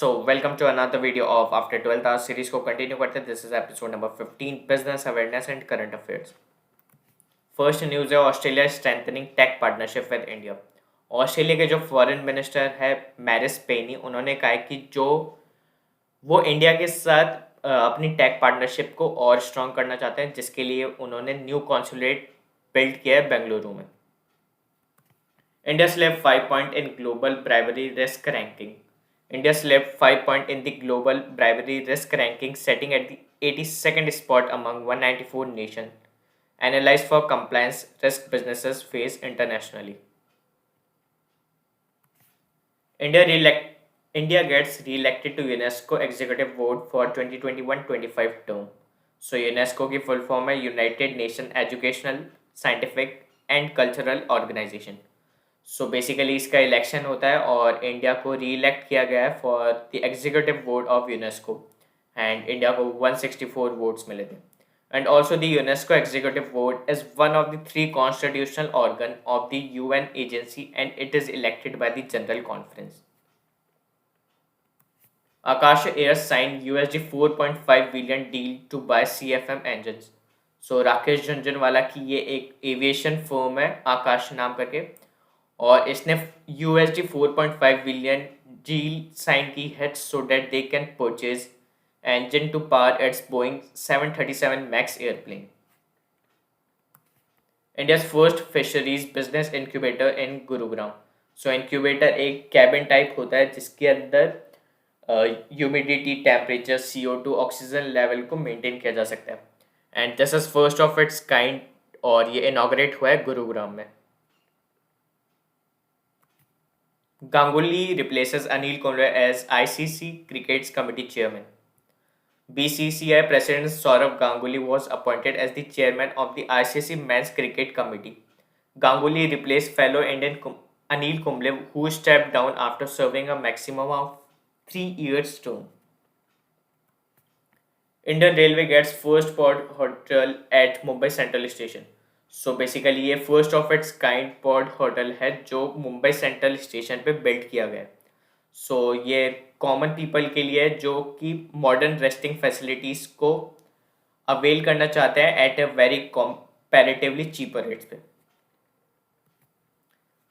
Welcome to another video of after 12th our series को continue करते हैं। This is episode number 15, business awareness and current affairs. First news है, Australia strengthening tech partnership with India. Australia के जो foreign minister है मैरिस पेनी, उन्होंने कहा है कि जो वो इंडिया के साथ अपनी टेक पार्टनरशिप को और स्ट्रॉन्ग करना चाहते हैं, जिसके लिए उन्होंने न्यू कॉन्सुलेट बिल्ड किया है बेंगलुरु में। India slipped 5 points in global bribery risk ranking. India slipped 5 points in the global bribery risk ranking, setting at the 82nd spot among 194 nations. Analyzed for compliance risk businesses face internationally. India reelect India gets re-elected to UNESCO Executive Board for 2021-25 term. So UNESCO की full form है United Nations Educational, Scientific and Cultural Organization. So basically इसका election होता है और India को री elect किया गया है for the executive board of UNESCO, and India को 164 वोट्स मिले थे। And also the UNESCO executive board is one of the 3 constitutional organ of the UN agency and it is elected by the general conference. Akasa air sign USD 4.5 billion deal to buy CFM engines। So Rakesh Jhunjhunwala की ये एक aviation firm है आकाश नाम करके, और इसने $4.5 billion deal sign की है so that they can purchase engine to power its Boeing 737 MAX airplane. India's first fisheries business incubator in Gurugram. So incubator एक कैबिन टाइप होता है जिसके अंदर humidity, temperature, CO2, oxygen level को maintain किया जा सकता है, and this is first of its kind और ये इनॉग्रेट हुआ है गुरुग्राम में। Ganguly replaces Anil Kumble as ICC Cricket's committee chairman. BCCI President Saurav Ganguly was appointed as the chairman of the ICC Men's Cricket Committee. Ganguly replaced fellow Indian Anil Kumble, who stepped down after serving a maximum of 3 years term. Indian Railway gets first pod hotel at Mumbai Central Station. So basically ये first of its kind pod hotel है जो Mumbai central station पे build किया गया है। सो ये common people के लिए है जो कि मॉडर्न रेस्टिंग फैसिलिटीज़ को अवेल करना चाहते हैं at a very comparatively cheaper rates पे।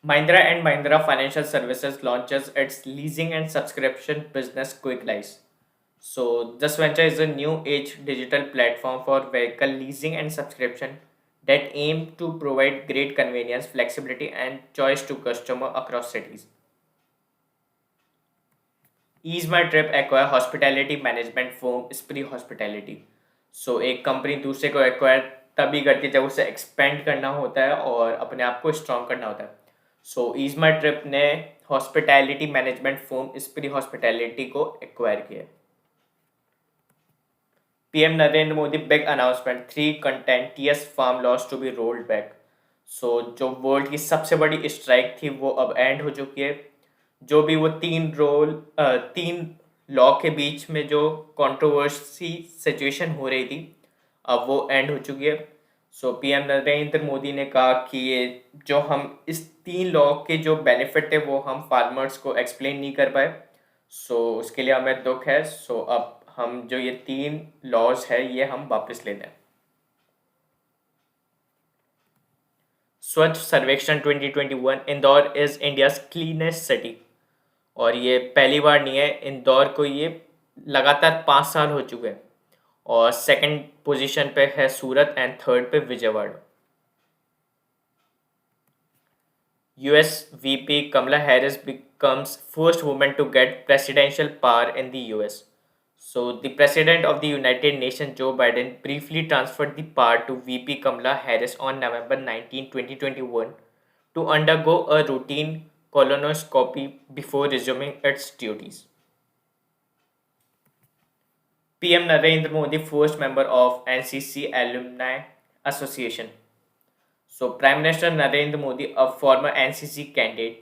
Mahindra and Mahindra Financial Services launches its leasing and subscription business Quiklyz. So this venture is a new age digital platform for vehicle leasing and subscription that aim to provide great convenience, flexibility and choice to customer across cities. Ease My Trip acquire hospitality management firm Spree Hospitality. So एक company दूसरे को acquire तभी करती है जब उसे expand करना होता है और अपने आप को स्ट्रॉन्ग करना होता है। सो ईज माई ट्रिप ने हॉस्पिटैलिटी मैनेजमेंट फर्म स्प्री हॉस्पिटैलिटी को एक्वायर किया। PM Narendra Modi big announcement, 3 contentious farm laws to be rolled back. सो जो वर्ल्ड की सबसे बड़ी स्ट्राइक थी वो अब एंड हो चुकी है। जो भी वो 3 लॉ के बीच में जो कंट्रोवर्सी सिचुएशन हो रही थी अब वो एंड हो चुकी है। सो PM नरेंद्र मोदी ने कहा कि ये जो हम इस 3 लॉ के जो बेनिफिट है वो हम फार्मर्स को एक्सप्लेन नहीं कर पाए, सो उसके लिए हमें दुख है। सो अब हम जो ये 3 लॉज है ये हम वापस ले लें। स्वच्छ सर्वेक्षण 2021, Indore is India's cleanest city. और ये पहली बार नहीं है, इंदौर को ये लगातार 5 साल हो चुके हैं, और सेकंड पोजीशन पे है सूरत एंड थर्ड पे Vijayawada. US VP Kamala Harris becomes first woman to get presidential power in the US. So, the President of the United Nations, Joe Biden, briefly transferred the power to VP Kamala Harris on November 19, 2021 to undergo a routine colonoscopy before resuming its duties. PM Narendra Modi, first member of NCC Alumni Association. So, Prime Minister Narendra Modi, a former NCC candidate,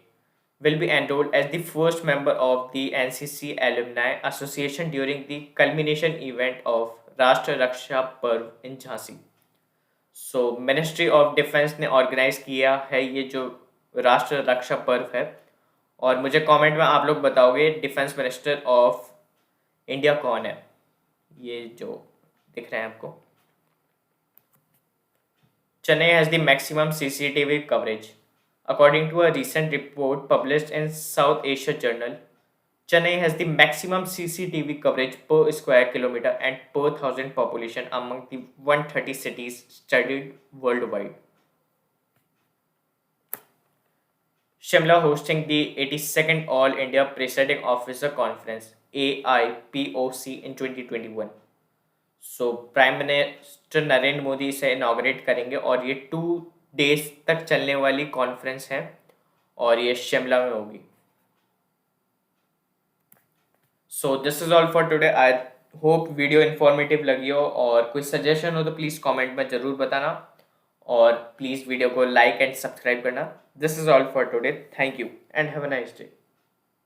will be enrolled as the first member of the NCC Alumni Association during the culmination event of Rashtra Raksha Parv in Jhansi. So, Ministry of Defense ने organise किया है ये जो राष्ट्र रक्षा पर्व है, और मुझे कमेंट में आप लोग बताओगे डिफेंस मिनिस्टर ऑफ इंडिया कौन है। ये जो दिख रहे हैं आपको, Chennai has the maximum CCTV coverage. According to a recent report published in South Asia Journal, Chennai has the maximum CCTV coverage per square kilometer and per thousand population among the 130 cities studied worldwide. Shimla hosting the 82nd All India Presiding Officer Conference AIPOC in 2021. So prime minister Narendra Modi इसे inaugurate करेंगे और ये 2 days तक चलने वाली conference है और ये शिमला में होगी। So this is all for today. I hope video informative लगी हो और कोई सजेशन हो तो प्लीज़ कमेंट में ज़रूर बताना और प्लीज़ वीडियो को लाइक एंड सब्सक्राइब करना। This is all for today. Thank you and have a nice day.